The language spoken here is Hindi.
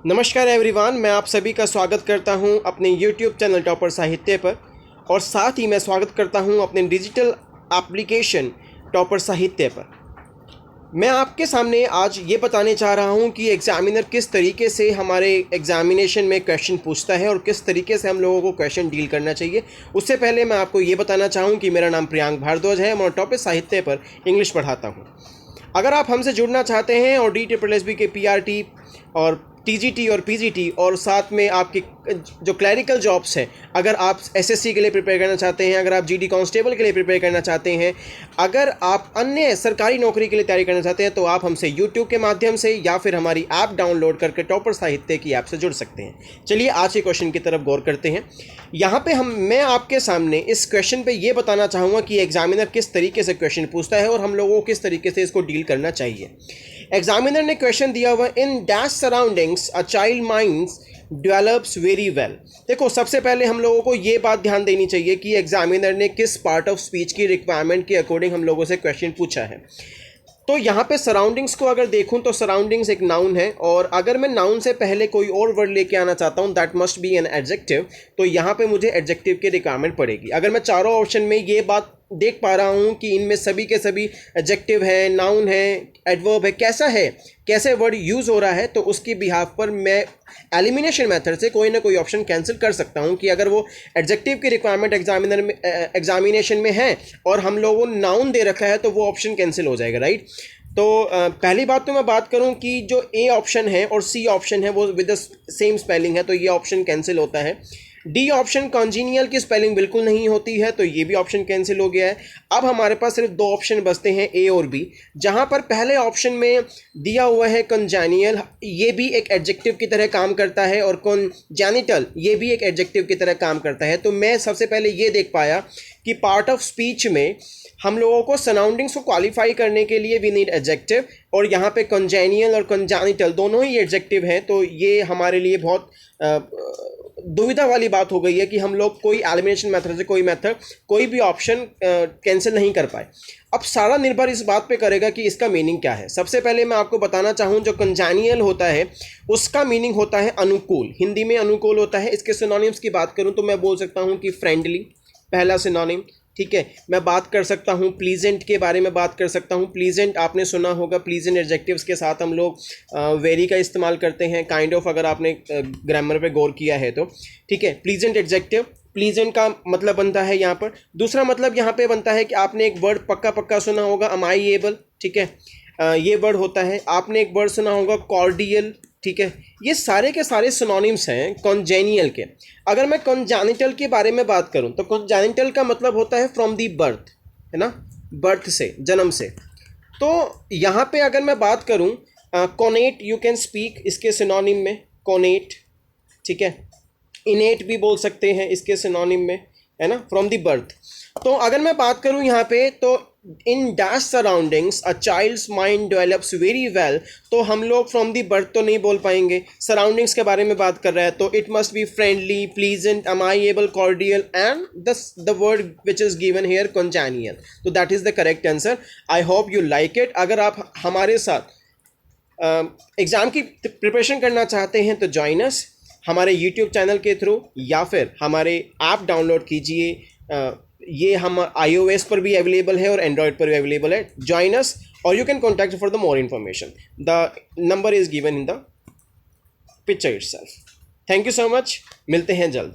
नमस्कार एवरीवन, मैं आप सभी का स्वागत करता हूं अपने YouTube चैनल टॉपर साहित्य पर और साथ ही मैं स्वागत करता हूं अपने डिजिटल एप्लीकेशन टॉपर साहित्य पर। मैं आपके सामने आज ये बताने चाह रहा हूं कि एग्ज़ामिनर किस तरीके से हमारे एग्ज़ामिनेशन में क्वेश्चन पूछता है और किस तरीके से हम लोगों को क्वेश्चन डील करना चाहिए। उससे पहले मैं आपको ये बताना चाहूँ कि मेरा नाम प्रियांक भारद्वाज है, मैं टॉपर साहित्य पर इंग्लिश पढ़ाता हूँ। अगर आप हमसे जुड़ना चाहते हैं और DSSB के PRT और TGT और PGT और साथ में आपके जो क्लरिकल जॉब्स हैं, अगर आप SSC के लिए प्रिपेयर करना चाहते हैं, अगर आप GD कांस्टेबल के लिए प्रिपेयर करना चाहते हैं, अगर आप अन्य सरकारी नौकरी के लिए तैयारी करना चाहते हैं, तो आप हमसे YouTube के माध्यम से या फिर हमारी ऐप डाउनलोड करके टॉपर साहित्य की ऐप से जुड़ सकते हैं। चलिए आज के क्वेश्चन की तरफ गौर करते हैं। यहाँ पे मैं आपके सामने इस क्वेश्चन पे ये बताना चाहूँगा कि एग्जामिनर किस तरीके से क्वेश्चन पूछता है और हम लोगों को किस तरीके से इसको डील करना चाहिए। एग्जामिनर ने क्वेश्चन दिया हुआ, इन these surroundings a child minds develops very well. देखो, सबसे पहले हम लोगों को ये बात ध्यान देनी चाहिए कि एग्जामिनर ने किस पार्ट ऑफ स्पीच की रिक्वायरमेंट के अकॉर्डिंग हम लोगों से क्वेश्चन पूछा है। तो यहाँ पे सराउंडिंग्स को अगर देखूँ तो सराउंडिंग्स एक नाउन है, और अगर मैं नाउन से पहले कोई और वर्ड लेके आना चाहता हूँ, that must be an adjective, तो यहाँ पे मुझे एडजेक्टिव की रिक्वायरमेंट पड़ेगी। अगर मैं चारों ऑप्शन में ये बात देख पा रहा हूँ कि इनमें सभी के सभी एडजेक्टिव है, नाउन है, एडवर्ब है, कैसे वर्ड यूज़ हो रहा है, तो उसकी बिहाफ पर मैं एलिमिनेशन मेथड से कोई ना कोई ऑप्शन कैंसिल कर सकता हूँ कि अगर वो एडजेक्टिव की रिक्वायरमेंट एग्जामिनेशन में है और हम लोगों ने नाउन दे रखा है, तो वो ऑप्शन कैंसिल हो जाएगा, राइट। तो पहली बात तो मैं बात करूं कि जो ए ऑप्शन है और सी ऑप्शन है वो विद द सेम स्पेलिंग है, तो ये ऑप्शन कैंसिल होता है। डी ऑप्शन कॉन्जीनियल की स्पेलिंग बिल्कुल नहीं होती है, तो ये भी ऑप्शन कैंसिल हो गया है। अब हमारे पास सिर्फ दो ऑप्शन बचते हैं, ए और बी, जहां पर पहले ऑप्शन में दिया हुआ है कॉन्जेनियल, ये भी एक एडजेक्टिव की तरह काम करता है, और कॉन्जेनिटल ये भी एक एडजेक्टिव की तरह काम करता है। तो मैं सबसे पहले ये देख पाया कि पार्ट ऑफ स्पीच में हम लोगों को सराउंडिंग्स को क्वालिफाई करने के लिए वी नीड एडजेक्टिव, और यहाँ पे कॉन्जेनियल और कॉन्जेनिटल दोनों ही एडजेक्टिव हैं। तो ये हमारे लिए बहुत दुविधा वाली बात हो गई है कि हम लोग कोई एलिमिनेशन मेथड से कोई भी ऑप्शन कैंसिल नहीं कर पाए। अब सारा निर्भर इस बात पे करेगा कि इसका मीनिंग क्या है। सबसे पहले मैं आपको बताना चाहूँ, जो कॉन्जेनियल होता है उसका मीनिंग होता है अनुकूल, हिंदी में अनुकूल होता है। इसके सिनोनिम्स की बात करूँ तो मैं बोल सकता हूँ कि फ्रेंडली पहला सिनोनिम, ठीक है। मैं बात कर सकता हूँ प्लीजेंट के बारे में, बात कर सकता हूँ प्लीजेंट, आपने सुना होगा प्लीजेंट एडजेक्टिव्स के साथ हम लोग वेरी का इस्तेमाल करते हैं, काइंड ऑफ, अगर आपने ग्रामर पे गौर किया है तो, ठीक है। प्लीजेंट एडजेक्टिव, प्लीजेंट का मतलब बनता है यहाँ पर। दूसरा मतलब यहाँ पे बनता है कि आपने एक वर्ड पक्का सुना होगा, एम आई एबल, ठीक है, ये वर्ड होता है। आपने एक वर्ड सुना होगा कॉर्डियल, ठीक है। ये सारे के सारे सिनोनिम्स हैं कॉन्जेनियल के। अगर मैं कॉन्जेनिटल के बारे में बात करूं तो कॉन्जेनिटल का मतलब होता है फ्रॉम दी बर्थ, है ना, बर्थ से, जन्म से। तो यहाँ पे अगर मैं बात करूं कोनेट, यू कैन स्पीक, इसके सिनोनिम में कोनेट, ठीक है। इनेट भी बोल सकते हैं इसके सिनोनिम में, है ना, फ्रॉम दी बर्थ। तो अगर मैं बात करूं यहाँ पे, तो in these surroundings a child's mind develops very well, तो हम लोग फ्रॉम दी बर्थ तो नहीं बोल पाएंगे, सराउंडिंग्स के बारे में बात कर रहा है, तो it must be friendly, pleasant, amiable, cordial, and the word which is given here congenial. तो that is the correct answer. I hope you like it. अगर आप हमारे साथ एग्ज़ाम की प्रिपरेशन करना चाहते हैं तो जॉइन अस हमारे YouTube चैनल के थ्रू, या फिर हमारे ऐप डाउनलोड कीजिए। ये हम iOS पर भी अवेलेबल है और एंड्रॉयड पर भी अवेलेबल है। जॉइन अस और you can contact for the more information. The number is given in the picture itself. Thank you so much, मिलते हैं जल्द।